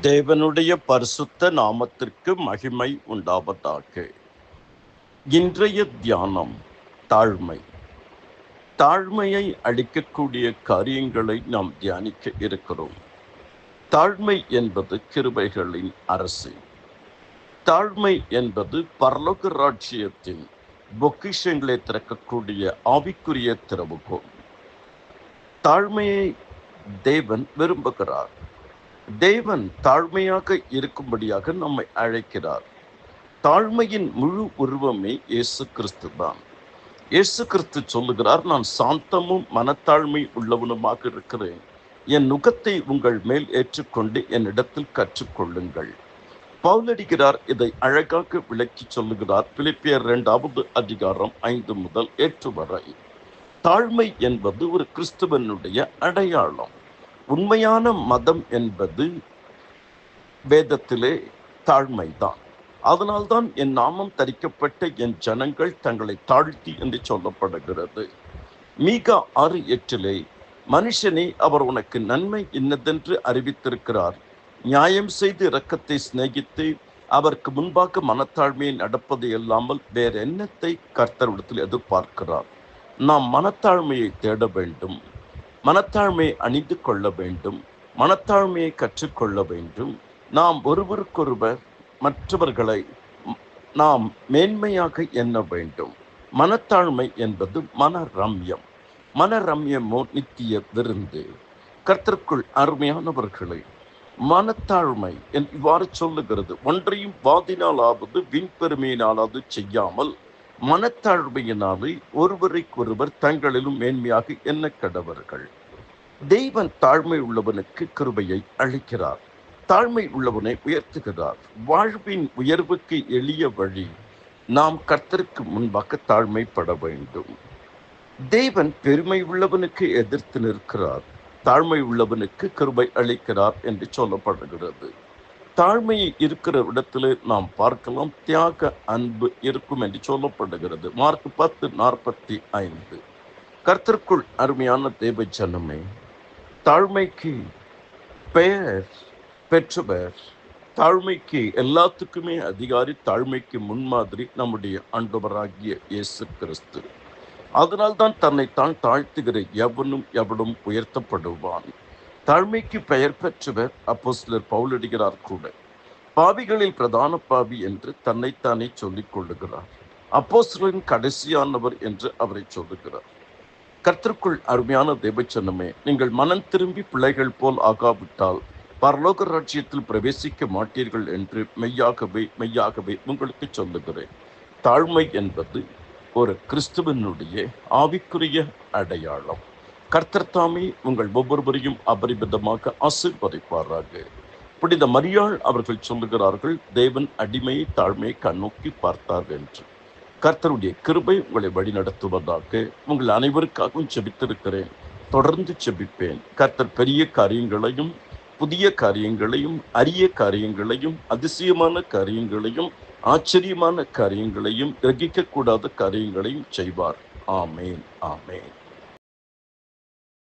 தேவனுடைய பரிசுத்த நாமத்திற்கு மகிமை உண்டாவதாக. இன்றைய தியானம் தாழ்மை. தாழ்மையை அளிக்கக்கூடிய காரியங்களை நாம் தியானிக்க இருக்கிறோம். தாழ்மை என்பது கிருபைகளின் அரசு. தாழ்மை என்பது பரலோக ராஜ்யத்தின் பொக்கிஷங்களை திறக்கக்கூடிய ஆவிக்குரிய திறவுகோல். தாழ்மையை தேவன் விரும்புகிறார். தேவன் தாழ்மையாக இருக்கும்படியாக நம்மை அழைக்கிறார். தாழ்மையின் முழு உருவமே இயேசு கிறிஸ்து தான். இயேசு கிறிஸ்து சொல்லுகிறார், நான் சாந்தமும் மனத்தாழ்மை உள்ளவனுமாக இருக்கிறேன். என் நுகத்தை உங்கள் மேல் ஏற்றுக்கொண்டு என்னிடத்தில் கற்றுக்கொள்ளுங்கள். பவுலடிக்கிறார் இதை அழகாக விளக்கி சொல்லுகிறார். பிலிப்பியர் 2வது அதிகாரம் 5 முதல் 8 வரை. தாழ்மை என்பது ஒரு கிறிஸ்துவனுடைய அடையாளம். உண்மையான மதம் என்பது வேதத்திலே தாழ்மைதான். அதனால்தான் என் நாமம் தரிக்கப்பட்ட என் ஜனங்கள் தங்களை தாழ்த்தி என்று சொல்லப்படுகிறது. மீகா 6:8 மனுஷனே, அவர் உனக்கு நன்மை இன்னதென்று அறிவித்திருக்கிறார். நியாயம் செய்து இரக்கத்தை சிநேகித்து அவருக்கு முன்பாக மனத்தாழ்மையை நடப்பது இல்லாமல் வேற என்னத்தை கர்த்தரிடத்தில் எதிர்பார்க்கிறார்? நாம் மனத்தாழ்மையை தேட வேண்டும். மனத்தாழ்மையை அணிந்து கொள்ள வேண்டும். மனத்தாழ்மையை கற்றுக்கொள்ள வேண்டும். நாம் ஒருவருக்கொருவர் மற்றவர்களை நாம் மேன்மையாக எண்ண வேண்டும். மனத்தாழ்மை என்பது மனரம்யம். மனரம்யமோ நித்திய விருந்து. கர்த்தருக்குள் அருமையானவர்களை, மனத்தாழ்மை இவ்வாறு சொல்லுகிறது, ஒன்றையும் வாதினாலாவது விண்பெருமையினாலாவது செய்யாமல் மனத்தாழ்மையினாலே ஒருவரைக்கொருவர் தங்களிலும் மேன்மையாக எண்ண கடவர்கள். தெய்வன் தாழ்மை உள்ளவனுக்கு கிருபையை அளிக்கிறார். தாழ்மை உள்ளவனை உயர்த்துகிறார். வாழ்வின் உயர்வுக்கு எளிய வழி நாம் கர்த்தருக்கு முன்பாக தாழ்மைப்பட வேண்டும். தேவன் பெருமை உள்ளவனுக்கு எதிர்த்து நிற்கிறார். தாழ்மை உள்ளவனுக்கு கிருபை அளிக்கிறார் என்று சொல்லப்படுகிறது. தாழ்மையை இருக்கிற இடத்துல நாம் பார்க்கலாம், தியாக அன்பு இருக்கும் என்று சொல்லப்படுகிறது. மார்க் 10:45. கர்த்தருக்குள் அருமையான தேவ ஜனமே, தாழ்மைக்கு பெயர் பெற்றவர், தாழ்மைக்கு எல்லாத்துக்குமே அதிகாரி, தாழ்மைக்கு முன்மாதிரி நம்முடைய ஆண்டவராகிய இயேசு கிறிஸ்து. அதனால்தான் தன்னைத்தான் தாழ்த்துகிற எவனும் உயர்த்தப்படுவான். தாழ்மைக்கு பெயர் பெற்றவர் அப்போஸ்தலர் பவுலடிக்கிறார் கூட. பாவிகளில் பிரதான பாவி என்று தன்னைத்தானே சொல்லிக் கொள்ளுகிறார். அப்போஸ்தலரின் கடைசியானவர் என்று அவரை சொல்லுகிறார். கர்த்தருக்குள் அருமையான தேவச்சனமே, நீங்கள் மனம் திரும்பி பிள்ளைகள் போல் ஆகாவிட்டால் பரலோக ராஜ்யத்தில் பிரவேசிக்க மாட்டீர்கள் என்று மெய்யாகவே உங்களுக்கு சொல்லுகிறேன். தாழ்மை என்பது ஒரு கிறிஸ்துவனுடைய ஆவிக்குரிய அடையாளம். கர்த்தர் தாமே உங்கள் ஒவ்வொருவரையும் அபரிமிதமாக ஆசீர்வதிப்பாராக. புனித மரியாள் அவர்கள் சொல்லுகிறார்கள், தேவன் அடிமையை தாழ்மையை கண்ணோக்கி பார்த்தார் என்று. கர்த்தருடைய கிருபை உங்களை வழிநடத்துவதாக. உங்கள் அனைவருக்காகவும் ஜெபித்திருக்கிறேன், தொடர்ந்து ஜெபிப்பேன். கர்த்தர் பெரிய காரியங்களையும் புதிய காரியங்களையும் அரிய காரியங்களையும் அதிசயமான காரியங்களையும் ஆச்சரியமான காரியங்களையும் கிரகிக்கக்கூடாத காரியங்களையும் செய்வார். ஆமேன், ஆமேன்.